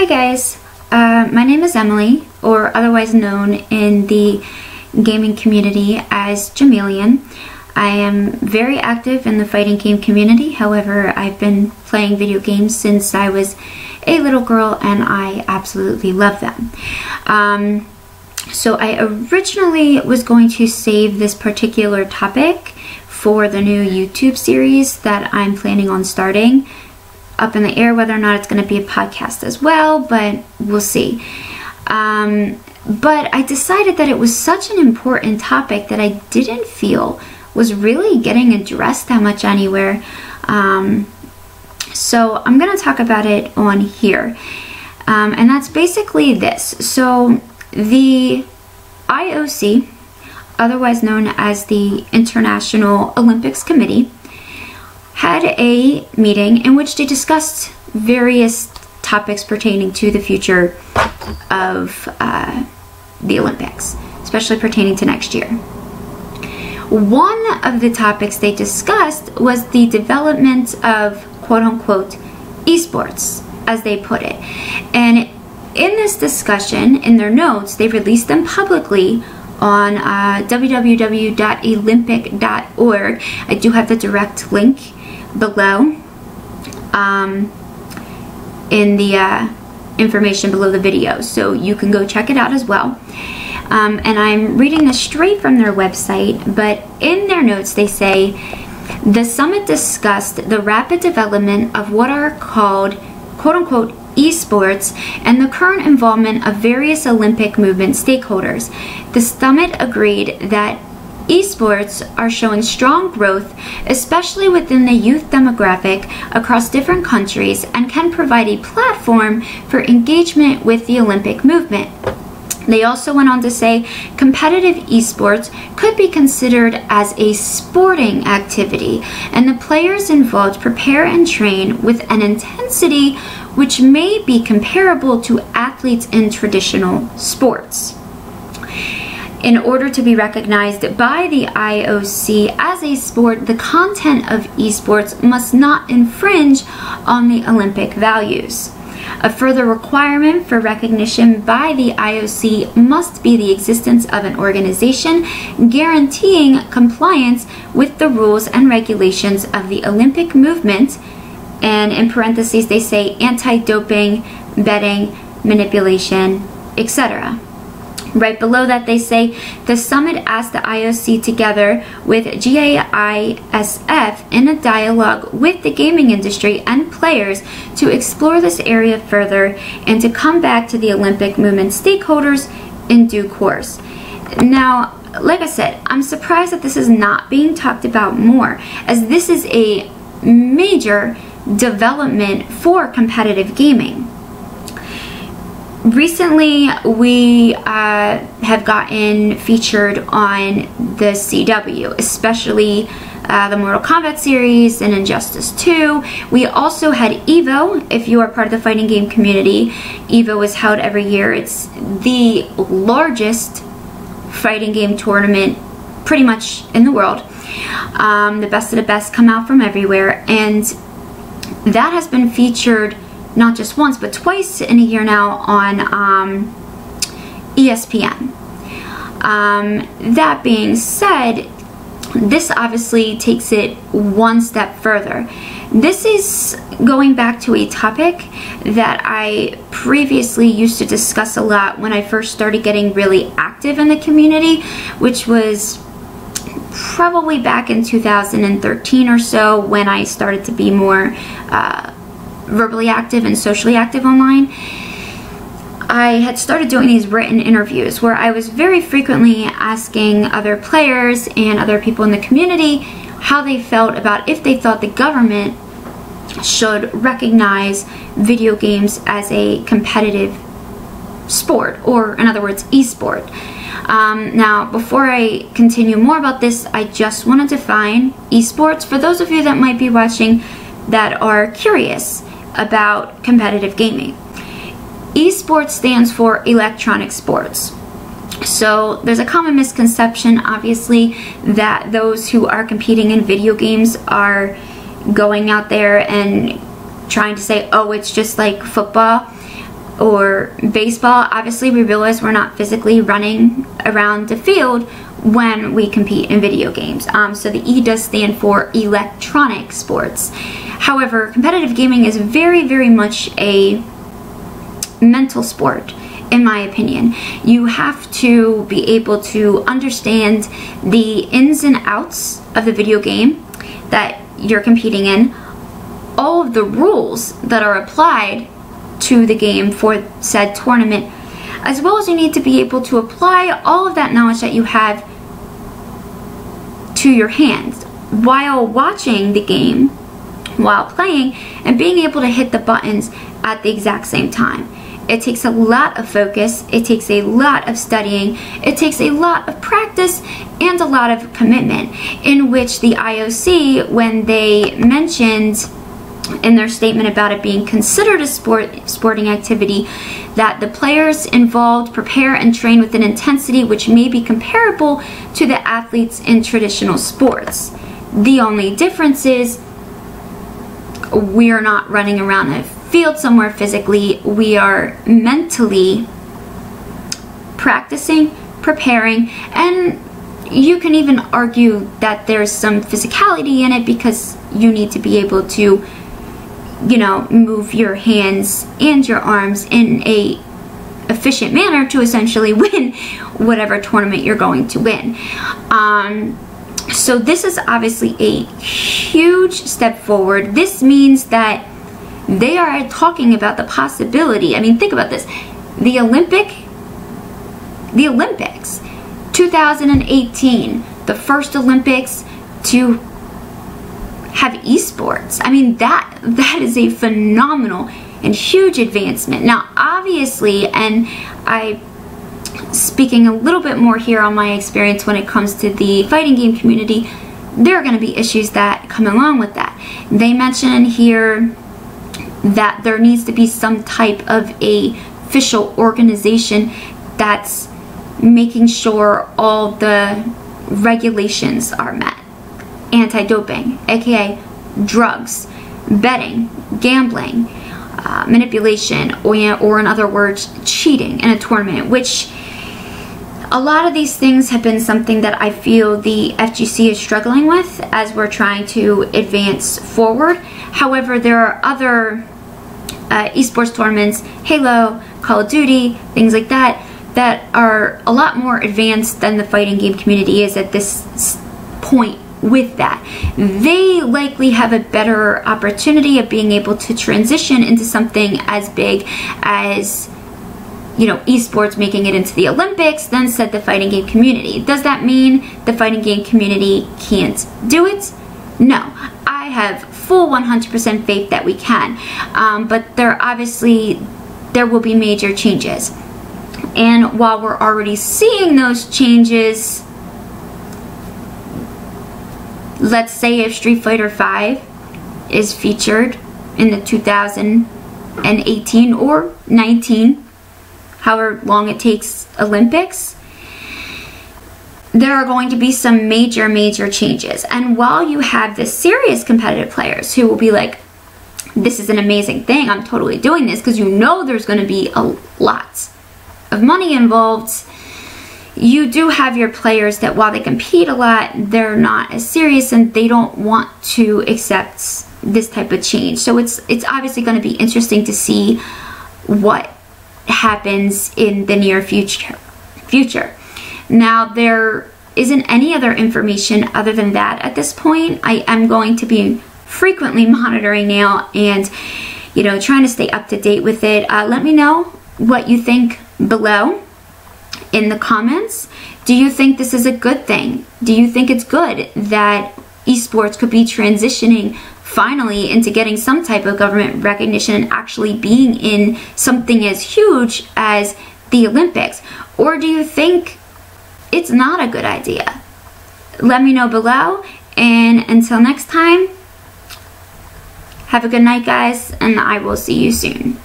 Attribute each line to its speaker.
Speaker 1: Hi guys, my name is Emily, or otherwise known in the gaming community as Jamelian. I am very active in the fighting game community. However, I've been playing video games since I was a little girl and I absolutely love them. So I originally was going to save this particular topic for the new YouTube series that I'm planning on starting. Up in the air whether or not it's going to be a podcast as well, but we'll see. But I decided that it was such an important topic that I didn't feel was really getting addressed that much anywhere. So I'm going to talk about it on here. And that's basically this. So the IOC, otherwise known as the International Olympics Committee, had a meeting in which they discussed various topics pertaining to the future of the Olympics, especially pertaining to next year. One of the topics they discussed was the development of quote-unquote eSports, as they put it. And in this discussion, in their notes, they released them publicly on www.olympic.org. I do have the direct link below in the information below the video, so you can go check it out as well. And I'm reading this straight from their website, but in their notes they say the summit discussed the rapid development of what are called quote-unquote eSports and the current involvement of various Olympic movement stakeholders. The summit agreed that eSports are showing strong growth, especially within the youth demographic across different countries, and can provide a platform for engagement with the Olympic movement. They also went on to say competitive eSports could be considered as a sporting activity, and the players involved prepare and train with an intensity which may be comparable to athletes in traditional sports. In order to be recognized by the IOC as a sport, the content of eSports must not infringe on the Olympic values. A further requirement for recognition by the IOC must be the existence of an organization guaranteeing compliance with the rules and regulations of the Olympic movement, and in parentheses they say anti-doping, betting, manipulation, etc. Right below that they say the summit asked the IOC together with GAISF in a dialogue with the gaming industry and players to explore this area further and to come back to the Olympic movement stakeholders in due course. Now, like I said, I'm surprised that this is not being talked about more, as this is a major development for competitive gaming. Recently, we have gotten featured on the CW, especially the Mortal Kombat series and Injustice 2. We also had EVO. If you are part of the fighting game community, EVO is held every year. It's the largest fighting game tournament pretty much in the world. The best of the best come out from everywhere, and that has been featured not just once, but twice in a year now on ESPN. That being said, this obviously takes it one step further. This is going back to a topic that I previously used to discuss a lot when I first started getting really active in the community, which was probably back in 2013 or so, when I started to be more verbally active and socially active online. I had started doing these written interviews where I was very frequently asking other players and other people in the community how they felt about if they thought the government should recognize video games as a competitive sport, or in other words, esport. Now, before I continue more about this, I just want to define esports for those of you that might be watching that are curious about competitive gaming. Esports stands for electronic sports. So there's a common misconception, obviously, that those who are competing in video games are going out there and trying to say, oh, it's just like football. or baseball, obviously we realize we're not physically running around the field when we compete in video games. So the E does stand for electronic sports. However, competitive gaming is very, very much a mental sport, in my opinion. You have to be able to understand the ins and outs of the video game that you're competing in, all of the rules that are applied to the game for said tournament, as well as you need to be able to apply all of that knowledge that you have to your hands while watching the game, while playing, and being able to hit the buttons at the exact same time. It takes a lot of focus, it takes a lot of studying, it takes a lot of practice and a lot of commitment, in which the IOC, when they mentioned in their statement about it being considered a sporting activity, that the players involved prepare and train with an intensity which may be comparable to the athletes in traditional sports. The only difference is we are not running around a field somewhere physically. We are mentally practicing, preparing, and you can even argue that there's some physicality in it because you need to be able to, you know, move your hands and your arms in a efficient manner to essentially win whatever tournament you're going to win. So this is obviously a huge step forward. This means that they are talking about the possibility. I mean, think about this. The Olympics, 2018, the first Olympics to have eSports. I mean, that is a phenomenal and huge advancement. Now, obviously, and speaking a little bit more here on my experience when it comes to the fighting game community, there are going to be issues that come along with that. They mention here that there needs to be some type of a official organization that's making sure all the regulations are met. Anti-doping, aka drugs, betting, gambling, manipulation, or in other words, cheating in a tournament, which a lot of these things have been something that I feel the FGC is struggling with as we're trying to advance forward. However, there are other esports tournaments, Halo, Call of Duty, things like that, that are a lot more advanced than the fighting game community is at this point. With that, they likely have a better opportunity of being able to transition into something as big as, you know, esports making it into the Olympics, then said the fighting game community. Does that mean the fighting game community can't do it? No. I have full 100% faith that we can, but there will be major changes. And while we're already seeing those changes, let's say if Street Fighter V is featured in the 2018 or 19, however long it takes, Olympics, there are going to be some major changes. And while you have the serious competitive players who will be like, this is an amazing thing, I'm totally doing this, because you know there's going to be a lot of money involved, you do have your players that while they compete a lot, they're not as serious and they don't want to accept this type of change. So it's obviously going to be interesting to see what happens in the near future. Now, there isn't any other information other than that at this point. I am going to be frequently monitoring now and, you know, trying to stay up to date with it. Let me know what you think below in the comments. Do you think this is a good thing? Do you think it's good that esports could be transitioning finally into getting some type of government recognition and actually being in something as huge as the Olympics? Or do you think it's not a good idea? Let me know below, and until next time, have a good night, guys, and I will see you soon.